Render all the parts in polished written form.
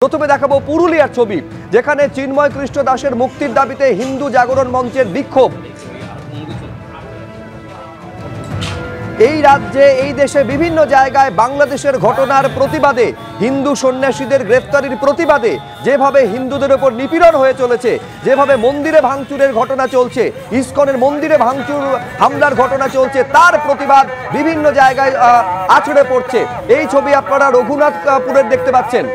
প্রথমে দেখাবো পুরুলিয়ার ছবি, যেখানে চিন্ময় কৃষ্ণ দাসের মুক্তির দাবিতে হিন্দু জাগরণ মঞ্চের বিক্ষোভ। এই রাজ্যে, এই দেশে বিভিন্ন জায়গায় বাংলাদেশের ঘটনার প্রতিবাদে, হিন্দু সন্ন্যাসীদের গ্রেফতারির প্রতিবাদে, যেভাবে হিন্দুদের উপর নিপীড়ন হয়ে চলেছে, যেভাবে মন্দিরে ভাঙচুরের ঘটনা চলছে, ইসকনের মন্দিরে ভাঙচুর হামলার ঘটনা চলছে, তার প্রতিবাদ বিভিন্ন জায়গায় আছড়ে পড়ছে। এই ছবি আপনারা রঘুনাথপুরের দেখতে পাচ্ছেন।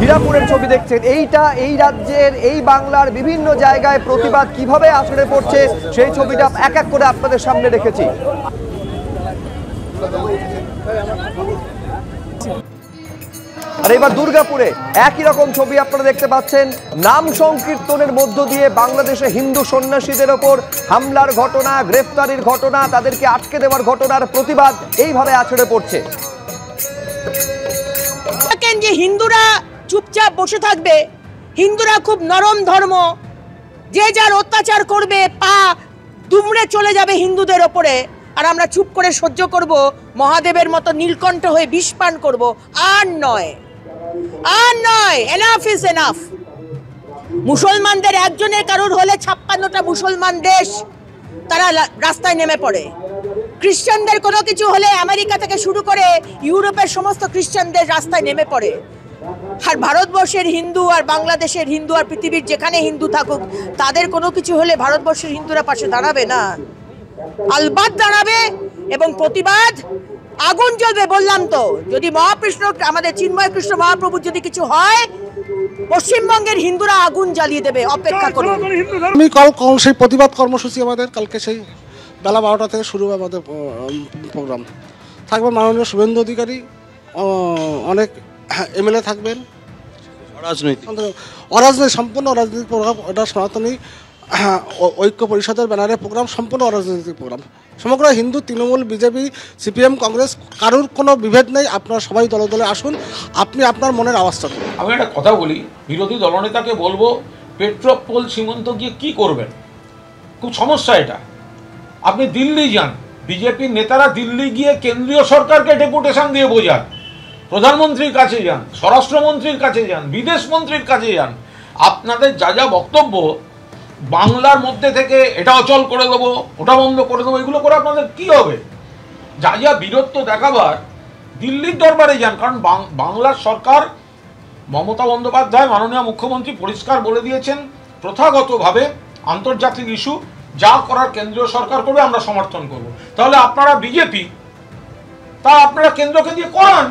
হীরাপুরের ছবি দেখছেন। এইটা এই রাজ্যের, এই বাংলার বিভিন্ন জায়গায় প্রতিবাদ কিভাবে আছড়ে পড়ছে সেই ছবিটা এক এক করে আপনাদের সামনে রেখেছি। আর এবার দুর্গাপুরে একই রকম ছবি আপনারা দেখতে পাচ্ছেন। নাম সংকীর্তনের মধ্য দিয়ে বাংলাদেশে হিন্দু সন্ন্যাসীদের ওপর হামলার ঘটনা, গ্রেফতারির ঘটনা, তাদেরকে আটকে দেওয়ার ঘটনার প্রতিবাদ এইভাবে আছড়ে পড়ছে। যে হিন্দুরা চুপচাপ বসে থাকবে, হিন্দুরা খুব নরম ধর্ম, যে যার অত্যাচার করবে পা দুমড়ে চলে যাবে হিন্দুদের ওপরে, আর আমরা চুপ করে সহ্য করব, মহাদেবের মতো নীলকণ্ঠ হয়ে বিষ পান করব, আর নয়, আর নয়। Enough is enough. মুসলমানদের একজনের কারোর হলে 56টা মুসলমান দেশ তারা রাস্তায় নেমে পড়ে। খ্রিস্টানদের কোনো কিছু হলে আমেরিকা থেকে শুরু করে ইউরোপের সমস্ত খ্রিস্টানদের রাস্তায় নেমে পড়ে। আর ভারতবর্ষের হিন্দু আর বাংলাদেশের হিন্দু আর পৃথিবীর যেখানে হিন্দু থাকুক, তাদের কোনো কিছু হলে ভারতবর্ষের হিন্দুরা পাশে দাঁড়াবে না? আলবাত দাঁড়াবে। এবং প্রতিবাদ আগুন জ্বলবে। বললাম তো, যদি মহাকৃষ্ণ, আমাদের চিন্ময় কৃষ্ণ মহাপ্রভুর যদি কিছু হয়, পশ্চিমবঙ্গের হিন্দুরা আগুন জ্বালিয়ে দেবে। অপেক্ষা করুন। আমি কাল সেই প্রতিবাদ কর্মসূচি আমাদের কালকে সেই বেলা 12টা থেকে শুরু হবে আমাদের প্রোগ্রাম। থাকবে মাননীয় শুভেন্দু অধিকারী, অনেক এমএলএ থাকবেন। অরাজনৈতিক, সম্পূর্ণ অরাজনৈতিক প্রোগ্রাম। এটা সনাতনী ঐক্য পরিষদের ব্যানারে প্রোগ্রাম, সম্পূর্ণ অরাজনৈতিক প্রোগ্রাম। সমগ্র হিন্দু, তৃণমূল, বিজেপি, সিপিএম, কংগ্রেস, কারোর কোনো বিভেদ নেই। আপনারা সবাই দলে দলে আসুন, আপনি আপনার মনের আওয়াজটা করুন। আমি একটা কথা বলি, বিরোধী দলনেতাকে বলবো, পেট্রোপোল সীমান্ত গিয়ে কি করবেন? খুব সমস্যা এটা। আপনি দিল্লি যান, বিজেপির নেতারা দিল্লি গিয়ে কেন্দ্রীয় সরকারকে ডেপুটেশন দিয়ে বোঝান, প্রধানমন্ত্রীর কাছে যান, স্বরাষ্ট্রমন্ত্রীর কাছে যান, বিদেশ মন্ত্রীর কাছে যান। আপনাদের যা যা বক্তব্য, বাংলার মধ্যে থেকে এটা অচল করে দেবো, ওটা বন্ধ করে দেবো, এগুলো করে আপনাদের কি হবে? যা যা বীরত্ব দেখাবার দিল্লির দরবারে যান। কারণ বাংলার সরকার, মমতা বন্দ্যোপাধ্যায় মাননীয় মুখ্যমন্ত্রী পরিষ্কার বলে দিয়েছেন, প্রথাগতভাবে আন্তর্জাতিক ইস্যু যা করার কেন্দ্রীয় সরকার করবে আমরা সমর্থন করব। তাহলে আপনারা বিজেপি, তা আপনারা কেন্দ্রকে দিয়ে করান।